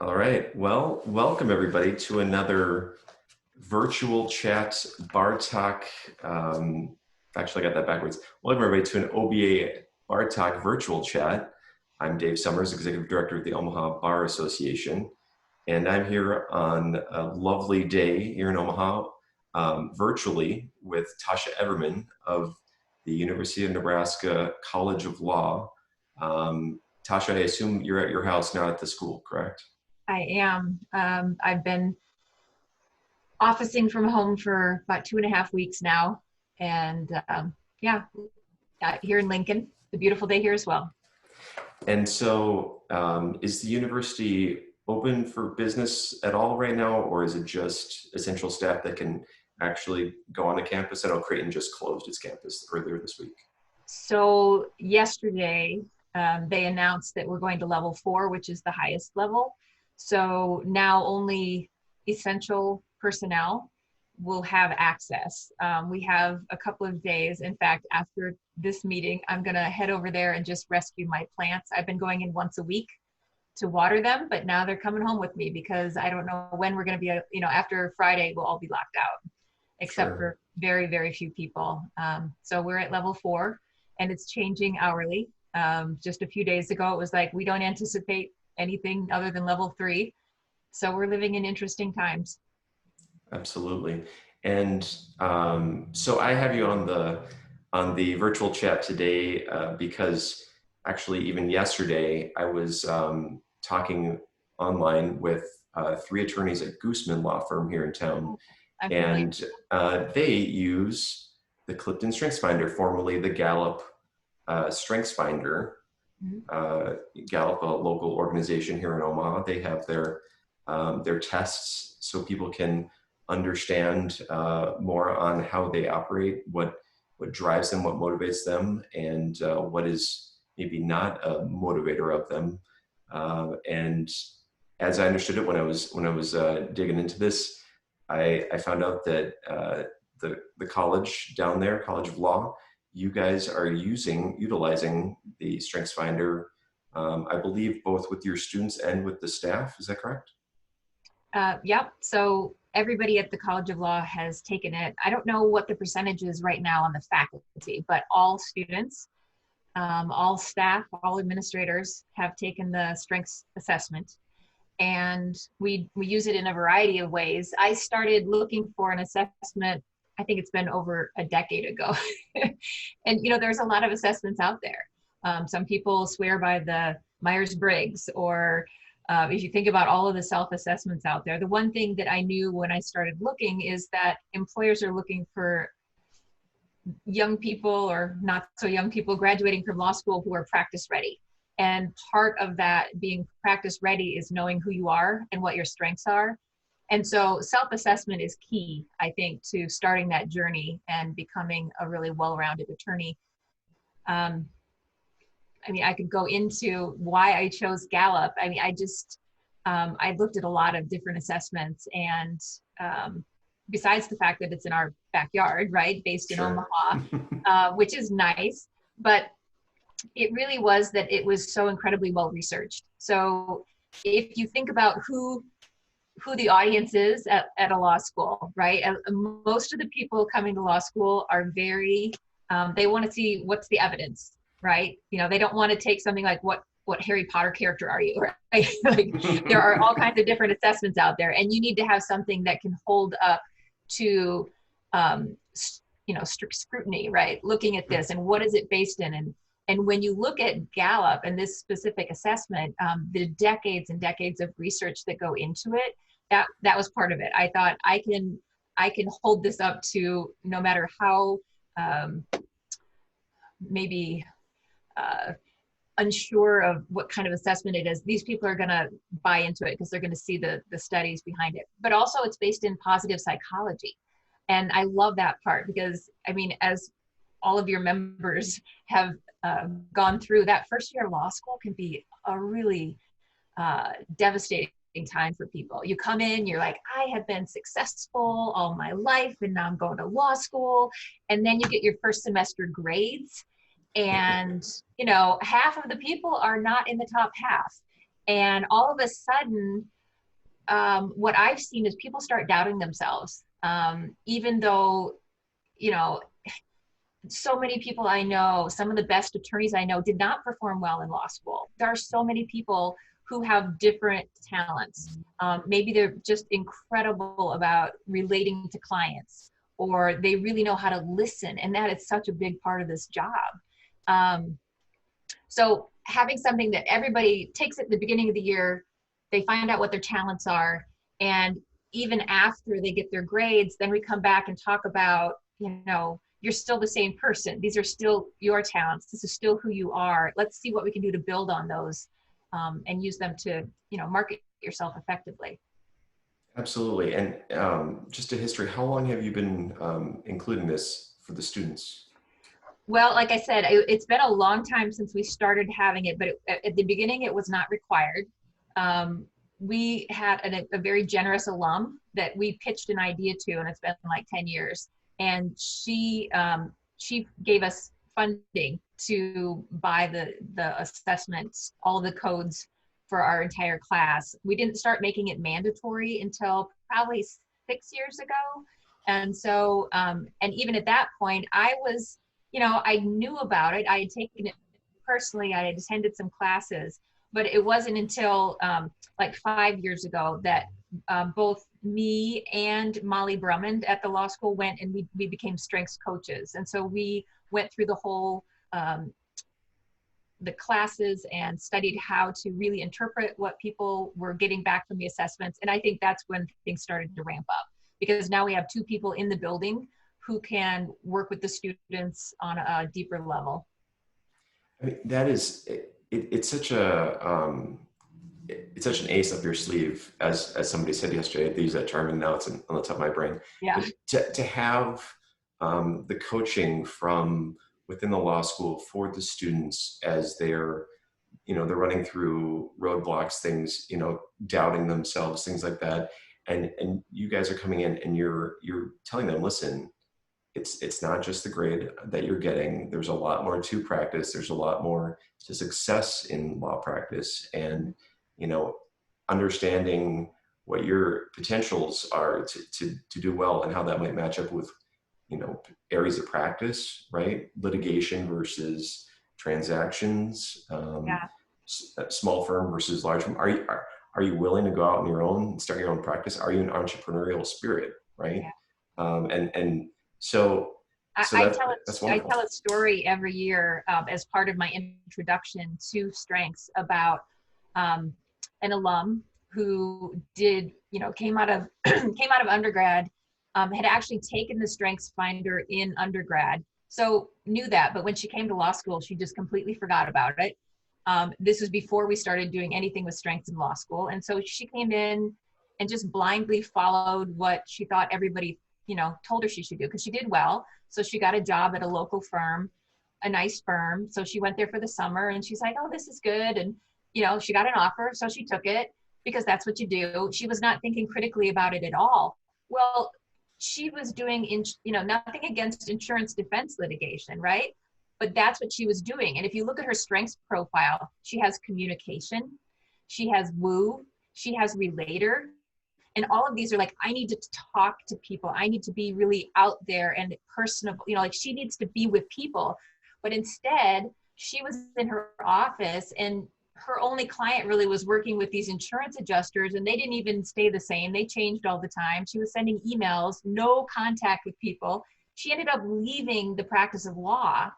All right. Well, welcome everybody to another virtual chat bar talk. Actually, I got that backwards. Welcome everybody to an OBA bar talk virtual chat. I'm Dave Summers, Executive Director of the Omaha Bar Association, and I'm here on a lovely day here in Omaha, virtually with Tasha Everman of the University of Nebraska College of Law. Tasha, I assume you're at your house, not at the school, correct? I am. I've been officing from home for about 2.5 weeks now. And yeah, here in Lincoln, the beautiful day here as well. And so is the university open for business at all right now, or is it just essential staff that can actually go on the campus? I know Creighton just closed its campus earlier this week. So yesterday, they announced that we're going to level 4, which is the highest level. So now only essential personnel will have access. We have a couple of days. In fact, after this meeting, I'm going to head over there and just rescue my plants. I've been going in once a week to water them, but now they're coming home with me because I don't know when we're going to be, after Friday, we'll all be locked out, except for very, very few people. So we're at level 4 and it's changing hourly. Just a few days ago, it was like, we don't anticipate anything other than level 3. So we're living in interesting times. Absolutely. And so I have you on the virtual chat today because actually even yesterday I was talking online with 3 attorneys at Gooseman Law Firm here in town. And they use the Clifton StrengthsFinder, formerly the Gallup StrengthsFinder. Gallup, a local organization here in Omaha. They have their tests so people can understand more on how they operate, what drives them, what motivates them, and what is maybe not a motivator of them. And as I understood it when I was digging into this, I found out that the college down there, College of Law, you guys are utilizing the StrengthsFinder, I believe, both with your students and with the staff. Is that correct? Yep. So everybody at the College of Law has taken it. I don't know what the percentage is right now on the faculty, but all students, all staff, all administrators have taken the strengths assessment. And we use it in a variety of ways. I started looking for an assessment, I think it's been over a decade ago. And, there's a lot of assessments out there. Some people swear by the Myers-Briggs, or if you think about all of the self-assessments out there, the one thing that I knew when I started looking is that employers are looking for young people or not so young people graduating from law school who are practice ready. And part of that being practice ready is knowing who you are and what your strengths are. And so self-assessment is key, I think, to starting that journey and becoming a really well-rounded attorney. I could go into why I chose Gallup. I looked at a lot of different assessments, and besides the fact that it's in our backyard, right, based in Omaha, which is nice, but it really was that it was so incredibly well researched. So if you think about who the audience is at a law school, right? Most of the people coming to law school are very, they want to see what's the evidence, right? They don't want to take something like what Harry Potter character are you, right? Like, there are all kinds of different assessments out there, and you need to have something that can hold up to, strict scrutiny, right? Looking at this and what is it based in, and when you look at Gallup and this specific assessment, the decades and decades of research that go into it, that was part of it. I thought I can hold this up to no matter how maybe unsure of what kind of assessment it is. These people are going to buy into it because they're going to see the studies behind it. But also it's based in positive psychology. And I love that part because, as all of your members have gone through, that first year of law school can be a really devastating time for people. You come in, you're like, I have been successful all my life, and now I'm going to law school. And then you get your first semester grades, and half of the people are not in the top half. And all of a sudden, what I've seen is people start doubting themselves, even though, you know, so many people I know, some of the best attorneys I know did not perform well in law school. There are so many people who have different talents. Maybe they're just incredible about relating to clients, or they really know how to listen. And that is such a big part of this job. Um, so having something that everybody takes at the beginning of the year, they find out what their talents are. And even after they get their grades, then we come back and talk about, you're still the same person. These are still your talents. This is still who you are. Let's see what we can do to build on those, and use them to, market yourself effectively. Absolutely. And just a history, how long have you been including this for the students? Well, like I said, it's been a long time since we started having it, but at the beginning it was not required. We had a very generous alum that we pitched an idea to, and it's been like 10 years. And she gave us funding to buy the assessments, all the codes for our entire class. We didn't start making it mandatory until probably 6 years ago. And so, and even at that point, I was, I knew about it. I had taken it personally. I had attended some classes, but it wasn't until like 5 years ago that both me and Molly Brummond at the law school went and we became strengths coaches. And so we went through the whole, the classes and studied how to really interpret what people were getting back from the assessments. And I think that's when things started to ramp up, because now we have 2 people in the building who can work with the students on a deeper level. I mean, that is, it's such a, it's such an ace up your sleeve, as somebody said yesterday. They use that term, and now it's on the top of my brain. Yeah. But to have the coaching from within the law school for the students as they're running through roadblocks, things, doubting themselves, things like that, and you guys are coming in and you're telling them, listen, it's not just the grade that you're getting. There's a lot more to practice. There's a lot more to success in law practice, and understanding what your potentials are to do well, and how that might match up with areas of practice, right? Litigation versus transactions, Yeah. small firm versus large firm. Are you willing to go out on your own and start your own practice? Are you an entrepreneurial spirit, right? Yeah. And so that's I wonderful. tell a story every year as part of my introduction to strengths about an alum who came out of came out of undergrad, had actually taken the StrengthsFinder in undergrad, so knew that, but when she came to law school, she just completely forgot about it. This was before we started doing anything with strengths in law school, and so she came in and just blindly followed what she thought everybody told her she should do, because she did well. So she got a job at a local firm, a nice firm. So she went there for the summer and she's like, oh, this is good. And, she got an offer. So she took it because that's what you do. She was not thinking critically about it at all. Well, she was doing, nothing against insurance defense litigation, right? But that's what she was doing. And if you look at her strengths profile, she has communication, she has woo, she has relator. And all of these are like, I need to talk to people. I need to be really out there and personable, like she needs to be with people. But instead, she was in her office and her only client really was working with these insurance adjusters, and they didn't even stay the same. They changed all the time. She was sending emails, no contact with people. She ended up leaving the practice of law.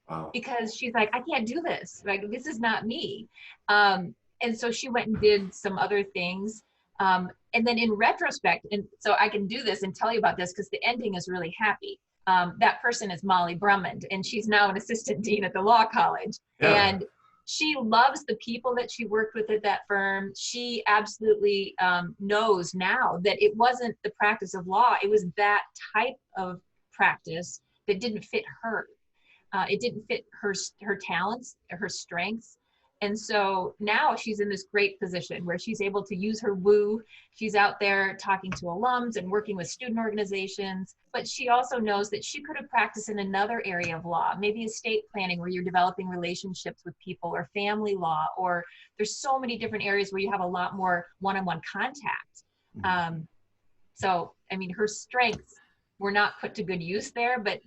Wow. Because she's like, I can't do this. Like, this is not me. And so she went and did some other things. And then in retrospect, and so I can do this and tell you about this because the ending is really happy. That person is Molly Brummond, and she's now an assistant dean at the law college. Yeah. And she loves the people that she worked with at that firm. She absolutely knows now that it wasn't the practice of law. It was that type of practice that didn't fit her. It didn't fit her talents, her strengths. And so now she's in this great position where she's able to use her woo. She's out there talking to alums and working with student organizations, but she also knows that she could have practiced in another area of law, maybe estate planning where you're developing relationships with people, or family law, or there's so many different areas where you have a lot more one-on-one contact. So, I mean, her strengths were not put to good use there, but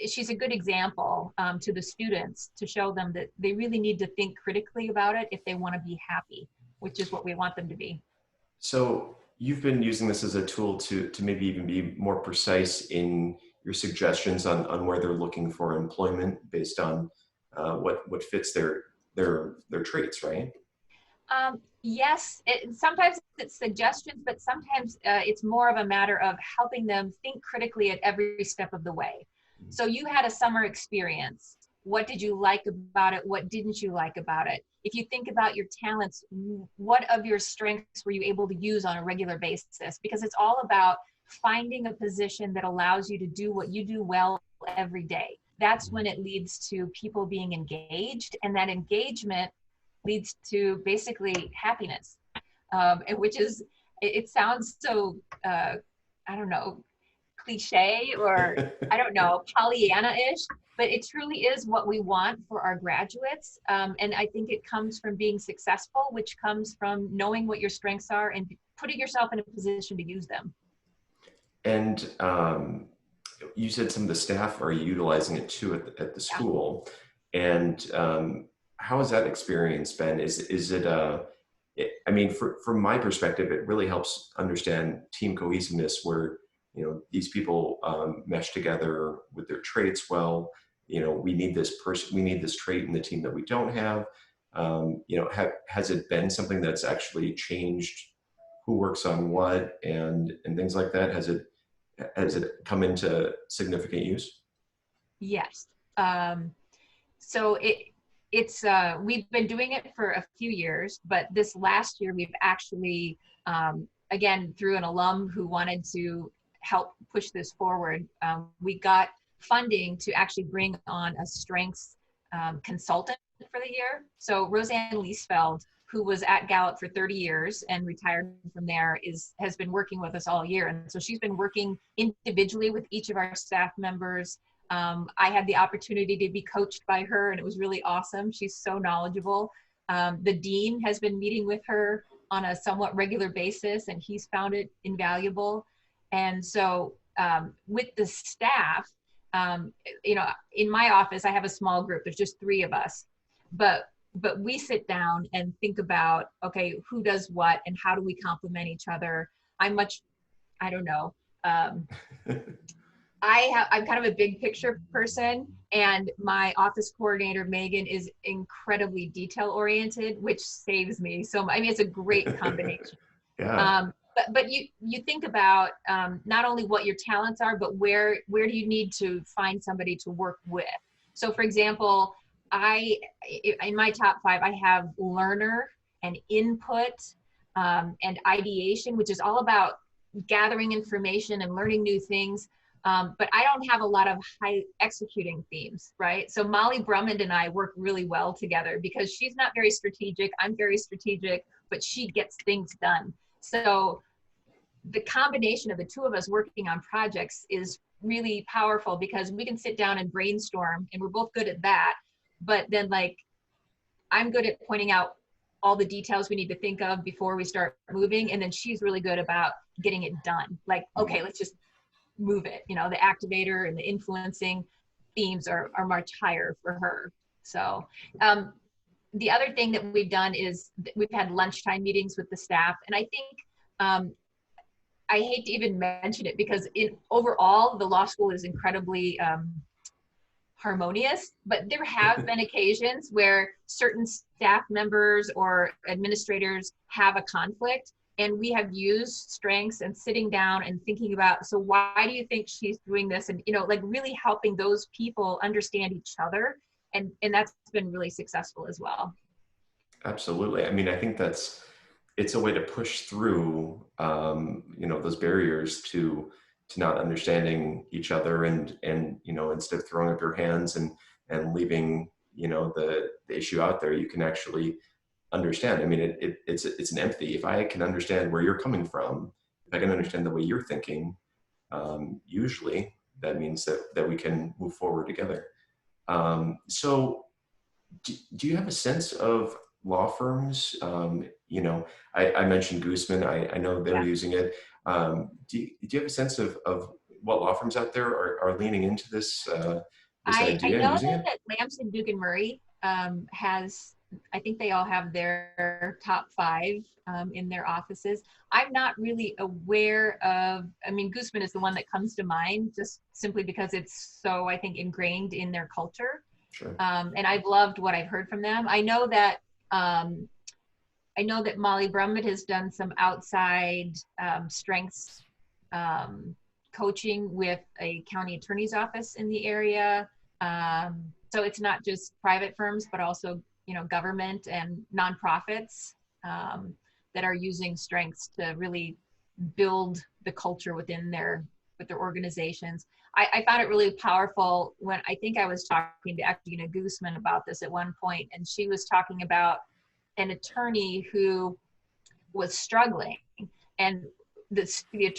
she's a good example to the students to show them that they really need to think critically about it if they want to be happy, which is what we want them to be. So you've been using this as a tool to maybe even be more precise in your suggestions on where they're looking for employment based on what fits their traits, right? Yes, sometimes it's suggestions, but sometimes it's more of a matter of helping them think critically at every step of the way. So you had a summer experience. What did you like about it? What didn't you like about it? If you think about your talents, what of your strengths were you able to use on a regular basis? Because it's all about finding a position that allows you to do what you do well every day. That's when it leads to people being engaged, and that engagement leads to basically happiness, which is, it sounds so, I don't know, cliche, or I don't know, Pollyanna-ish, but it truly is what we want for our graduates. And I think it comes from being successful, which comes from knowing what your strengths are and putting yourself in a position to use them. And you said some of the staff are utilizing it too at the school. And how has that experience been? Is it I mean, from my perspective, it really helps understand team cohesiveness, where these people mesh together with their traits well. We need this person, we need this trait in the team that we don't have. Has it been something that's actually changed who works on what and things like that? Has it come into significant use? Yes. So it's we've been doing it for a few years, but this last year we've actually, again, through an alum who wanted to help push this forward, we got funding to actually bring on a strengths consultant for the year. So Roseanne Liesfeld, who was at Gallup for 30 years and retired from there, has been working with us all year. And so she's been working individually with each of our staff members. I had the opportunity to be coached by her, and it was really awesome. She's so knowledgeable. The dean has been meeting with her on a somewhat regular basis, and he's found it invaluable. And so with the staff, in my office, I have a small group. There's just 3 of us, but we sit down and think about, okay, who does what and how do we complement each other? I don't know. I'm kind of a big picture person, and my office coordinator, Megan, is incredibly detail oriented, which saves me. So, I mean, it's a great combination. Yeah. But you think about not only what your talents are, but where do you need to find somebody to work with? So, for example, in my top 5, I have learner and input and ideation, which is all about gathering information and learning new things. But I don't have a lot of high executing themes, right? So Molly Brummond and I work really well together because she's not very strategic. I'm very strategic, but she gets things done. So the combination of the 2 of us working on projects is really powerful because we can sit down and brainstorm, and we're both good at that. But then, like, I'm good at pointing out all the details we need to think of before we start moving. And then she's really good about getting it done. Like, okay, let's just move it. The activator and the influencing themes are much higher for her. So the other thing that we've done is we've had lunchtime meetings with the staff. And I think, I hate to even mention it because overall, the law school is incredibly harmonious, but there have been occasions where certain staff members or administrators have a conflict, and we have used strengths and sitting down and thinking about, so why do you think she's doing this? And, like really helping those people understand each other. And that's been really successful as well. Absolutely. I mean, I think it's a way to push through, those barriers to not understanding each other, and instead of throwing up your hands and leaving the issue out there, you can actually understand. I mean, it's an empathy. If I can understand where you're coming from, if I can understand the way you're thinking, usually that means that we can move forward together. So do you have a sense of law firms? I mentioned Gooseman. I know they're Yeah. using it. Do you have a sense of what law firms out there are leaning into this I idea and know using it? that Lamson, Duke and Murray has, I think they all have their top five in their offices. I'm not really aware of, I mean, Gooseman is the one that comes to mind just simply because it's so, I think, ingrained in their culture. Sure. And I've loved what I've heard from them. Um, I know that Molly Brummett has done some outside strengths coaching with a county attorney's office in the area. So it's not just private firms, but also, government and nonprofits that are using strengths to really build the culture with their organizations. I found it really powerful when I think I was talking to Gina Gooseman about this at one point, and she was talking about an attorney who was struggling, and the attorney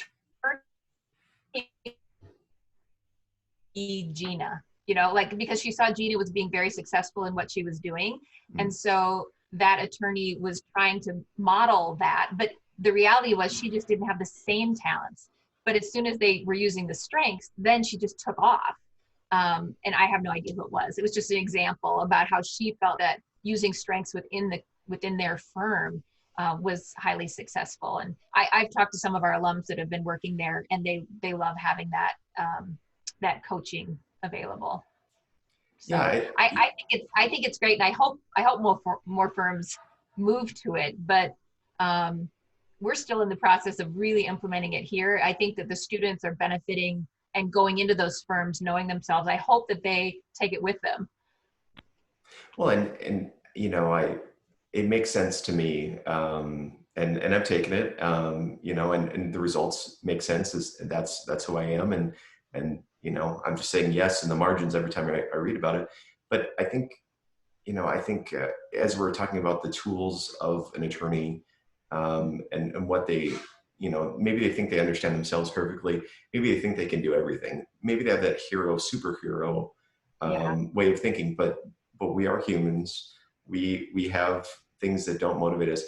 Gina, because she saw Gina was being very successful in what she was doing. Mm. And so that attorney was trying to model that. But the reality was she just didn't have the same talents. But as soon as they were using the strengths, then she just took off. And I have no idea who it was. It was just an example about how she felt that using strengths within their firm was highly successful. And I've talked to some of our alums that have been working there, and they love having that coaching available. So Yeah. I think it's great, and I hope more firms move to it. But we're still in the process of really implementing it here. I think that the students are benefiting and going into those firms knowing themselves. I hope that they take it with them. Well, and it makes sense to me, and I've taken it, and the results make sense. That's who I am, and I'm just saying yes in the margins every time I read about it. But I think as we're talking about the tools of an attorney, and what they, maybe they think they understand themselves perfectly. Maybe they think they can do everything. Maybe they have that hero, superhero Yeah. way of thinking. But we are humans. We have things that don't motivate us.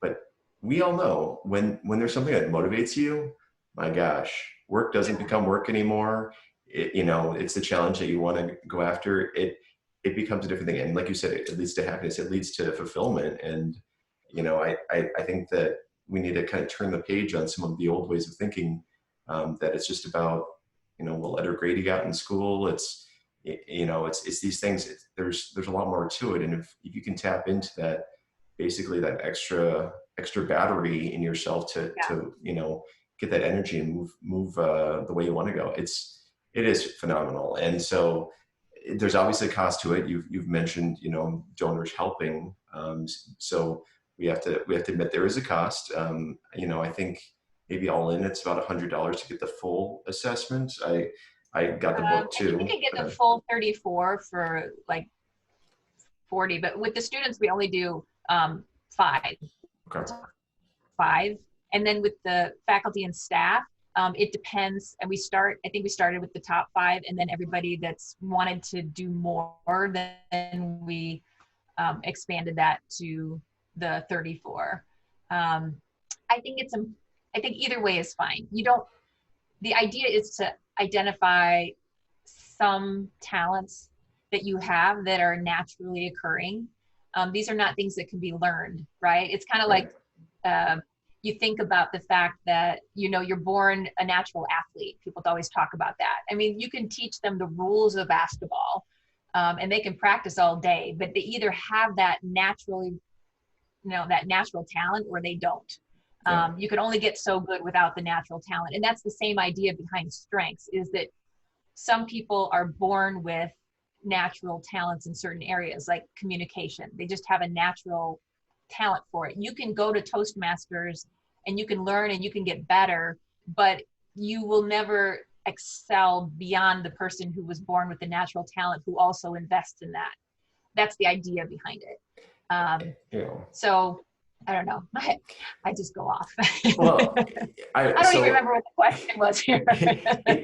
But we all know when there's something that motivates you, my gosh, work doesn't become work anymore. It's the challenge that you want to go after. It becomes a different thing. And like you said, it leads to happiness. It leads to fulfillment. And I think that we need to kind of turn the page on some of the old ways of thinking, that it's just about, what letter grade you got in school. It's these things. There's a lot more to it. And if you can tap into that, basically that extra battery in yourself to get that energy and move the way you want to go. It is phenomenal. And so there's obviously a cost to it. You've mentioned, donors helping. So we have to admit there is a cost. I think maybe all in it's about $100 to get the full assessment. I got the book I think too. you can get the full 34 for like 40, but with the students, we only do 5. Okay. 5. And then with the faculty and staff, it depends. And I think we started with the top 5, and then everybody that's wanted to do more, then we expanded that to the 34. I think either way is fine. The idea is to identify some talents that you have that are naturally occurring. These are not things that can be learned, right? It's kind of Right. like you think about the fact that, you're born a natural athlete. People always talk about that. I mean, you can teach them the rules of basketball, and they can practice all day, but they either have that natural talent or they don't. Yeah. You can only get so good without the natural talent. And that's the same idea behind strengths, is that some people are born with natural talents in certain areas, like communication. They just have a natural talent for it. You can go to Toastmasters and you can learn and you can get better, but you will never excel beyond the person who was born with the natural talent who also invests in that. that's the idea behind it. You know, So I don't know. I just go off. well, I don't even remember what the question was here.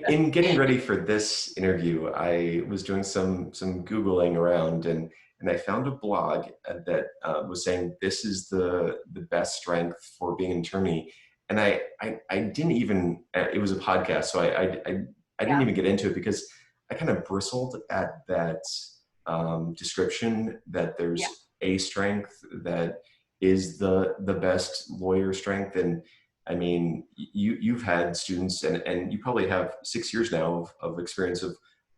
in getting ready for this interview, I was doing some Googling around, and I found a blog that was saying this is the best strength for being an attorney. And I didn't even, it was a podcast, so I didn't Yeah. even get into it because I kind of bristled at that description that there's Yeah. a strength that is the best lawyer strength. And I mean, you've had students, and you probably have 6 years now of experience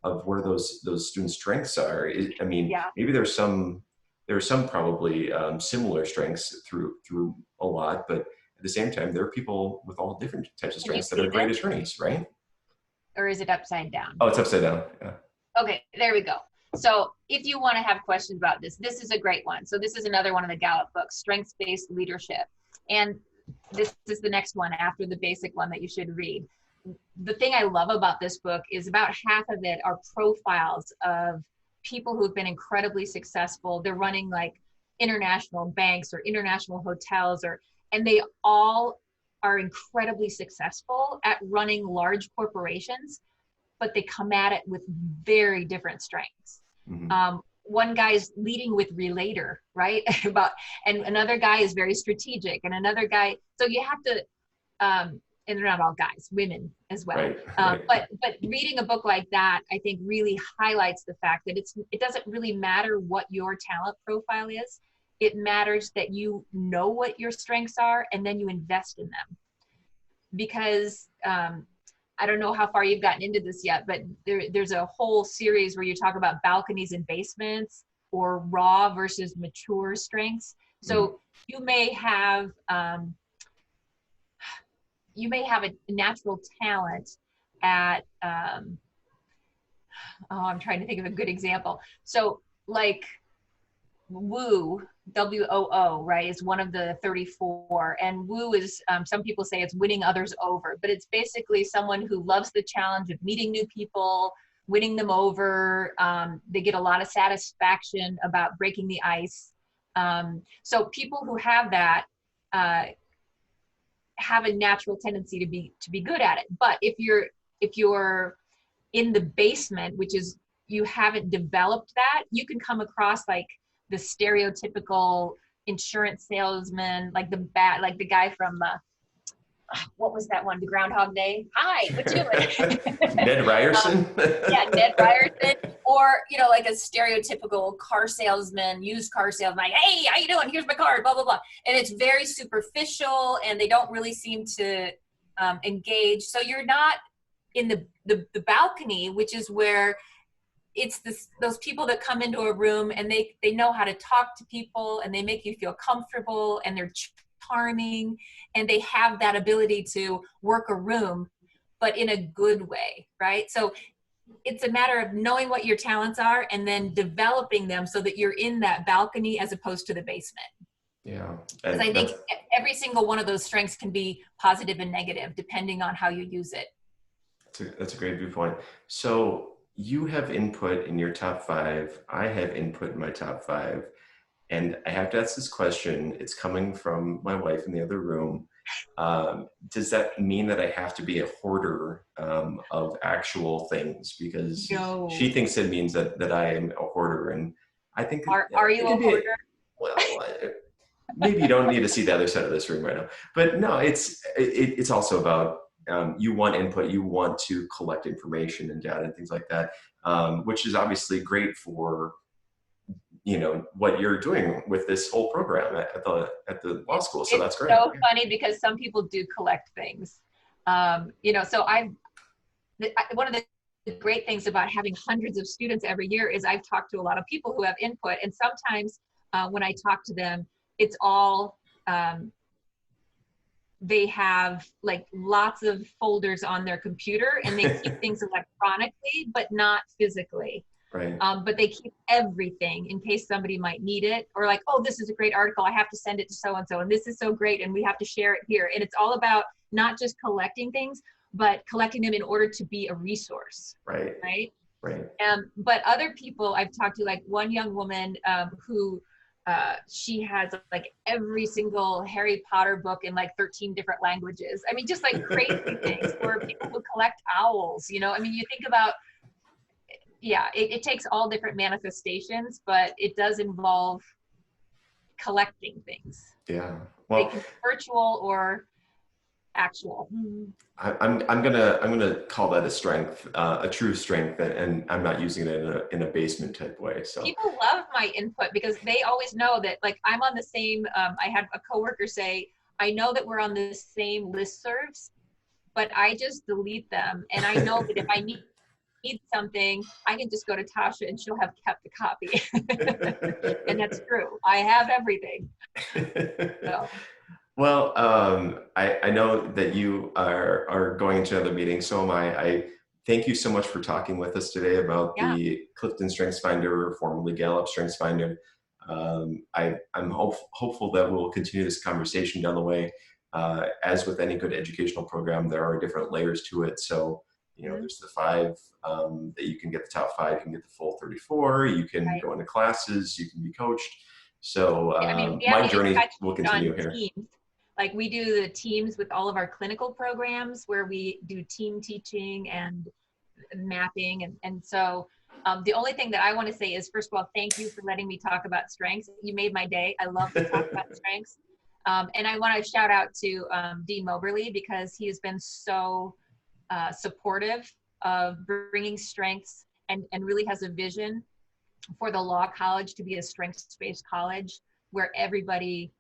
of where those students' strengths are. I mean, Yeah. maybe there are some probably similar strengths through a lot, but at the same time, there are people with all different types of Can you strengths that see are great this? attorneys, right? Or is it upside down? Oh, it's upside down. Yeah. Okay, there we go. So if you want to have questions about this, this is a great one. So this is another one of the Gallup books, Strengths-Based Leadership. And this is the next one after the basic one that you should read. The thing I love about this book is about half of it are profiles of people who've been incredibly successful. They're running like international banks or international hotels, and they all are incredibly successful at running large corporations, but they come at it with very different strengths. Mm-hmm. One guy is leading with relator, right? And another guy is very strategic, and another guy. So you have to, and they're not all guys, women as well. Right. But reading a book like that, I think, really highlights the fact that it doesn't really matter what your talent profile is. It matters that you know what your strengths are, and then you invest in them. Because I don't know how far you've gotten into this yet, but there's a whole series where you talk about balconies and basements, or raw versus mature strengths. So you may have a natural talent at I'm trying to think of a good example. So like woo, WOO, right, is one of the 34. And woo is, some people say it's winning others over, but it's basically someone who loves the challenge of meeting new people, winning them over. They get a lot of satisfaction about breaking the ice. So people who have that have a natural tendency to be good at it. But if you're in the basement, which is you haven't developed that, you can come across like the stereotypical insurance salesman, like the guy from what was that one? The Groundhog Day. Hi, what you doing? Ned Ryerson. Yeah, Ned Ryerson, or like a stereotypical car salesman, used car salesman. Like, hey, how you doing? Here's my card. Blah blah blah. And it's very superficial, and they don't really seem to engage. So you're not in the balcony, which is where it's those people that come into a room and they know how to talk to people, and they make you feel comfortable, and they're charming, and they have that ability to work a room, but in a good way, right? So it's a matter of knowing what your talents are and then developing them so that you're in that balcony as opposed to the basement. Yeah. Because I think every single one of those strengths can be positive and negative depending on how you use it. That's a great viewpoint. So you have input in your top 5. I have input in my top 5. And I have to ask this question. It's coming from my wife in the other room. Does that mean that I have to be a hoarder of actual things? Because she thinks it means that I am a hoarder. And I think— Are you a hoarder? Well, maybe you don't need to see the other side of this room right now. But no, it's also about you want input, you want to collect information and data and things like that, which is obviously great for what you're doing with this whole program at the law school. So that's great. It's so funny because some people do collect things. So one of the great things about having hundreds of students every year is I've talked to a lot of people who have input, and sometimes when I talk to them, it's all they have like lots of folders on their computer, and they keep things electronically, but not physically. Right. But they keep everything in case somebody might need it, or like, oh, this is a great article, I have to send it to so-and-so, and this is so great, and we have to share it here. And it's all about not just collecting things, but collecting them in order to be a resource. Right. Right. Right. But other people I've talked to, like one young woman who she has like every single Harry Potter book in like 13 different languages. I mean, just like crazy things. Or people who collect owls, you know, I mean, you think about, yeah, it takes all different manifestations, but it does involve collecting things. Yeah. They Well, can be virtual or actual. I'm gonna call that a strength, a true strength, and I'm not using it in a basement type way. So People love my input because they always know that, like, I'm on the same, I had a coworker say, I know that we're on the same listservs, but I just delete them. And I know that if I need something, I can just go to Tasha and she'll have kept a copy. And that's true. I have everything. So, well, I know that you are going into another meeting, so am I. I thank you so much for talking with us today about yeah. the Clifton StrengthsFinder, formerly Gallup StrengthsFinder. I'm hopeful that we'll continue this conversation down the way. As with any good educational program, there are different layers to it. So, you know, Mhm. there's the five that you can get the top five, you can get the full 34, you can Right. go into classes, you can be coached. So I mean, we my haven't even journey touched will on continue here. teams. Like we do the teams with all of our clinical programs where we do team teaching and mapping. And so the only thing that I want to say is, first of all, thank you for letting me talk about strengths. You made my day. I love to talk about strengths. And I want to shout out to Dean Moberly because he has been so supportive of bringing strengths and really has a vision for the law college to be a strengths-based college where everybody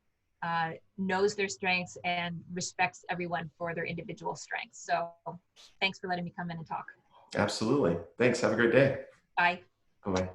knows their strengths and respects everyone for their individual strengths. So thanks for letting me come in and talk. Absolutely. Thanks. Have a great day. Bye. Bye bye.